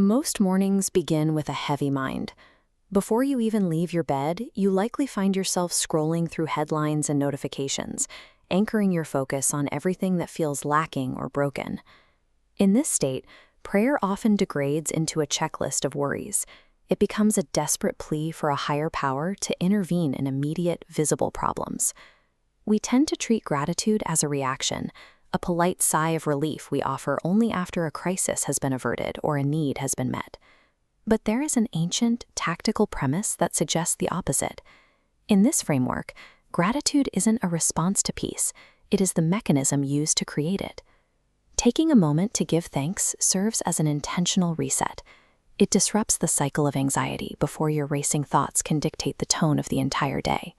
Most mornings begin with a heavy mind. Before you even leave your bed, you likely find yourself scrolling through headlines and notifications, anchoring your focus on everything that feels lacking or broken. In this state, prayer often degrades into a checklist of worries. It becomes a desperate plea for a higher power to intervene in immediate, visible problems. We tend to treat gratitude as a reaction, a polite sigh of relief we offer only after a crisis has been averted or a need has been met. But there is an ancient, tactical premise that suggests the opposite. In this framework, gratitude isn't a response to peace, it is the mechanism used to create it. Taking a moment to give thanks serves as an intentional reset. It disrupts the cycle of anxiety before your racing thoughts can dictate the tone of the entire day.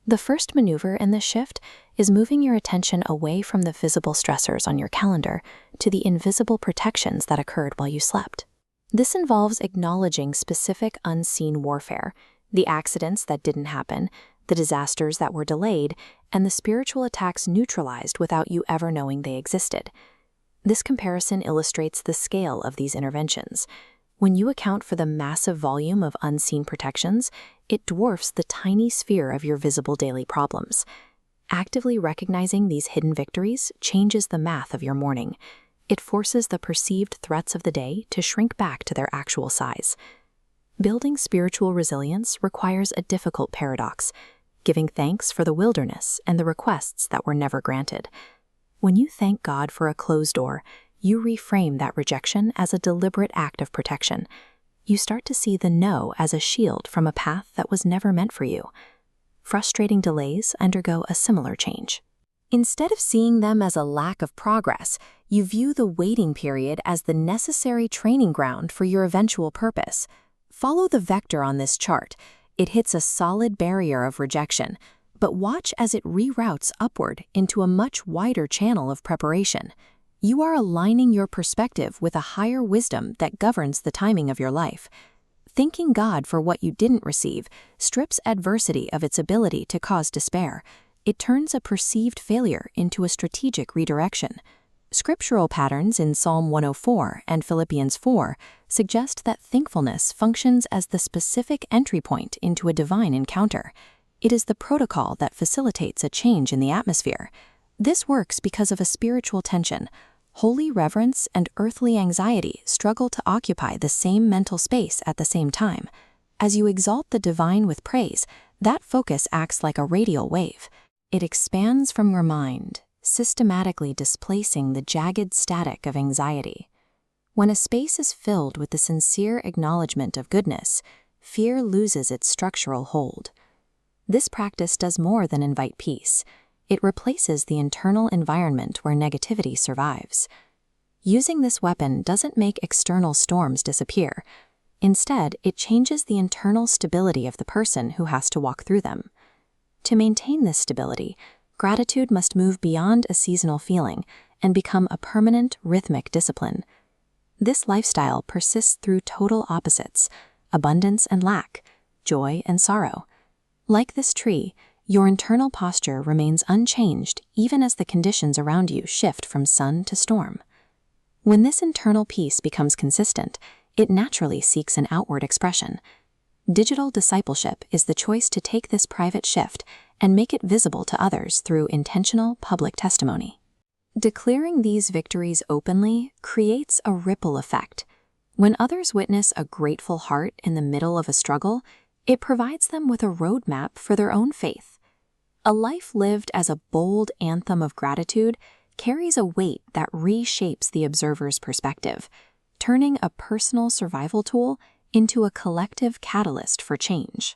The first maneuver in this shift is moving your attention away from the visible stressors on your calendar to the invisible protections that occurred while you slept. This involves acknowledging specific unseen warfare, the accidents that didn't happen, the disasters that were delayed, and the spiritual attacks neutralized without you ever knowing they existed. This comparison illustrates the scale of these interventions. When you account for the massive volume of unseen protections, it dwarfs the tiny sphere of your visible daily problems. Actively recognizing these hidden victories changes the math of your morning. It forces the perceived threats of the day to shrink back to their actual size. Building spiritual resilience requires a difficult paradox, giving thanks for the wilderness and the requests that were never granted. When you thank God for a closed door, you reframe that rejection as a deliberate act of protection. You start to see the no as a shield from a path that was never meant for you. Frustrating delays undergo a similar change. Instead of seeing them as a lack of progress, you view the waiting period as the necessary training ground for your eventual purpose. Follow the vector on this chart. It hits a solid barrier of rejection, but watch as it reroutes upward into a much wider channel of preparation. You are aligning your perspective with a higher wisdom that governs the timing of your life. Thanking God for what you didn't receive strips adversity of its ability to cause despair. It turns a perceived failure into a strategic redirection. Scriptural patterns in Psalm 104 and Philippians 4 suggest that thankfulness functions as the specific entry point into a divine encounter. It is the protocol that facilitates a change in the atmosphere. This works because of a spiritual tension. Holy reverence and earthly anxiety struggle to occupy the same mental space at the same time. As you exalt the divine with praise, that focus acts like a radial wave. It expands from your mind, systematically displacing the jagged static of anxiety. When a space is filled with the sincere acknowledgement of goodness, fear loses its structural hold. This practice does more than invite peace. It replaces the internal environment where negativity survives. Using this weapon doesn't make external storms disappear. Instead, it changes the internal stability of the person who has to walk through them. To maintain this stability, gratitude must move beyond a seasonal feeling and become a permanent, rhythmic discipline. This lifestyle persists through total opposites, abundance and lack, joy and sorrow. Like this tree, your internal posture remains unchanged even as the conditions around you shift from sun to storm. When this internal peace becomes consistent, it naturally seeks an outward expression. Digital discipleship is the choice to take this private shift and make it visible to others through intentional public testimony. Declaring these victories openly creates a ripple effect. When others witness a grateful heart in the middle of a struggle, it provides them with a roadmap for their own faith. A life lived as a bold anthem of gratitude carries a weight that reshapes the observer's perspective, turning a personal survival tool into a collective catalyst for change.